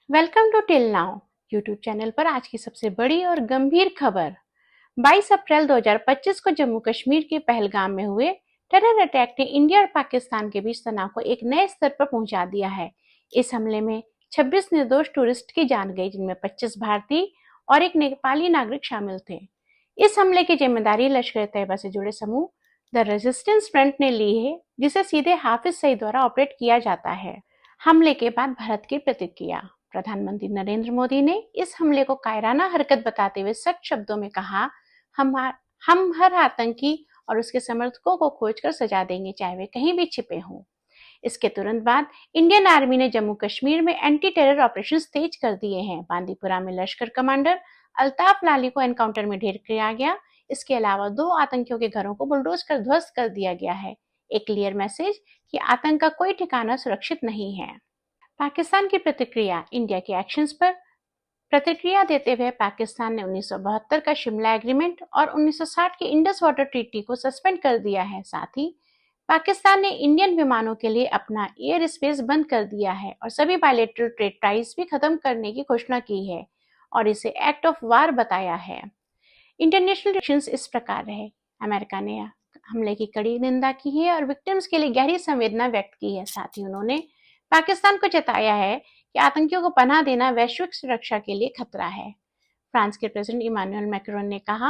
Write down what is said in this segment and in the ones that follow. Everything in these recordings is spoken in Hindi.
Welcome to till now YouTube channel पर आज की सबसे बड़ी और गंभीर खबर। 22 अप्रैल 2025 को जम्मू कश्मीर के पहलगाम में हुए टेरर अटैक ने इंडिया और पाकिस्तान के बीच तनाव को एक नए स्तर पर पहुंचा दिया है। इस हमले में 26 निर्दोष टूरिस्ट की जान गई, जिनमें 25 भारतीय और एक नेपाली नागरिक शामिल थे। इस हमले की जिम्मेदारी लश्कर तैयबा से जुड़े समूह द रेजिस्टेंस फ्रंट ने ली है, जिसे सीधे हाफिज सईद द्वारा ऑपरेट किया जाता है। हमले के बाद भारत की प्रतिक्रिया। प्रधानमंत्री नरेंद्र मोदी ने इस हमले को कायराना हरकत बताते हुए सख्त शब्दों में कहा, हम हर आतंकी और उसके समर्थकों को खोजकर सजा देंगे, चाहे वे कहीं भी छिपे हों। इसके तुरंत बाद इंडियन आर्मी ने जम्मू कश्मीर में एंटी टेरर ऑपरेशंस तेज कर दिए हैं। बांदीपुरा में लश्कर कमांडर अल्ताफ लाली को एनकाउंटर में ढेर किया गया। इसके अलावा 2 आतंकियों के घरों को बुलडोज कर ध्वस्त कर दिया गया है। एक क्लियर मैसेज कि आतंक का कोई ठिकाना सुरक्षित नहीं है। पाकिस्तान की प्रतिक्रिया। इंडिया के एक्शंस पर प्रतिक्रिया देते हुए पाकिस्तान ने 1972 का शिमला एग्रीमेंट और 1960 की इंडस वाटर ट्रीटी को सस्पेंड कर दिया है। साथ ही पाकिस्तान ने इंडियन विमानों के लिए अपना एयर स्पेस बंद कर दिया है और सभी बायलैटरल ट्रेड टाइज भी खत्म करने की घोषणा की है और इसे एक्ट ऑफ वार बताया है। इंटरनेशनल रिलेशंस इस प्रकार रहे। अमेरिका ने हमले की कड़ी निंदा की है और विक्टिम्स के लिए गहरी संवेदना व्यक्त की है। साथ ही उन्होंने पाकिस्तान को चेताया है कि आतंकियों को पनाह देना वैश्विक सुरक्षा के लिए खतरा है। फ्रांस के प्रेसिडेंट इमानुएल मैक्रोन ने कहा,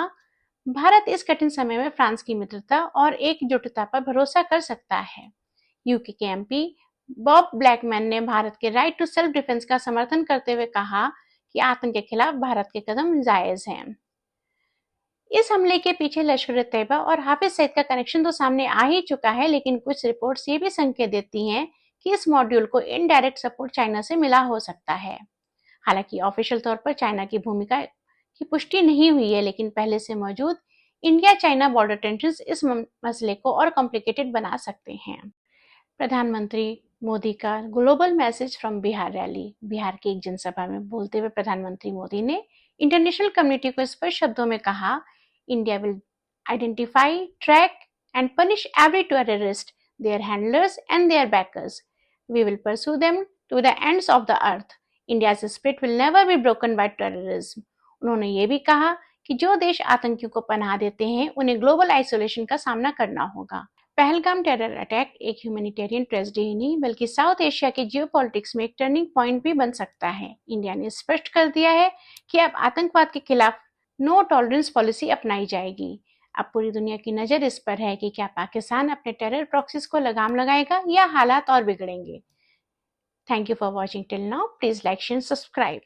भारत इस कठिन समय में फ्रांस की मित्रता और एकजुटता पर भरोसा कर सकता है। यूके के एमपी बॉब ब्लैकमैन ने भारत के राइट टू सेल्फ डिफेंस का समर्थन करते हुए कहा कि आतंक के खिलाफ भारत के कदम जायज हैं। इस हमले के पीछे लश्कर तैयबा और हाफिज सईद का कनेक्शन तो सामने आ ही चुका है, लेकिन कुछ रिपोर्ट्स ये भी संकेत देती हैं कि इस मॉड्यूल को इनडायरेक्ट सपोर्ट चाइना से मिला हो सकता है। हालांकि ऑफिशियल तौर पर चाइना की भूमिका की पुष्टि नहीं हुई है, लेकिन पहले से मौजूद इंडिया चाइना बॉर्डर टेंशंस इस मसले को और कॉम्प्लिकेटेड बना सकते हैं। प्रधानमंत्री मोदी का global message from Bihar rally. Bihar की एक जनसभा में बोलते हुए प्रधानमंत्री मोदी ने इंटरनेशनल कम्युनिटी को स्पष्ट शब्दों में कहा, India will identify, track and punish every terrorist, their handlers and their backers. We will pursue them to the ends of the earth. India's spirit will never be broken by terrorism. उन्होंने ये भी कहा कि जो देश आतंकियों को पनाह देते हैं उन्हें ग्लोबल आइसोलेशन का सामना करना होगा। पहलगाम टेरर अटैक एक ह्यूमैनिटेरियन ट्रेजेडी ही नहीं बल्कि साउथ एशिया के जियोपॉलिटिक्स में एक टर्निंग पॉइंट भी बन सकता है। इंडिया ने स्पष्ट कर दिया है कि अब आतंकवाद के खिलाफ नो टॉलरेंस पॉलिसी अपनाई जाएगी। अब पूरी दुनिया की नजर इस पर है कि क्या पाकिस्तान अपने टेरर प्रॉक्सीज को लगाम लगाएगा या हालात और बिगड़ेंगे। Thank you for watching till now. Please like, share, subscribe.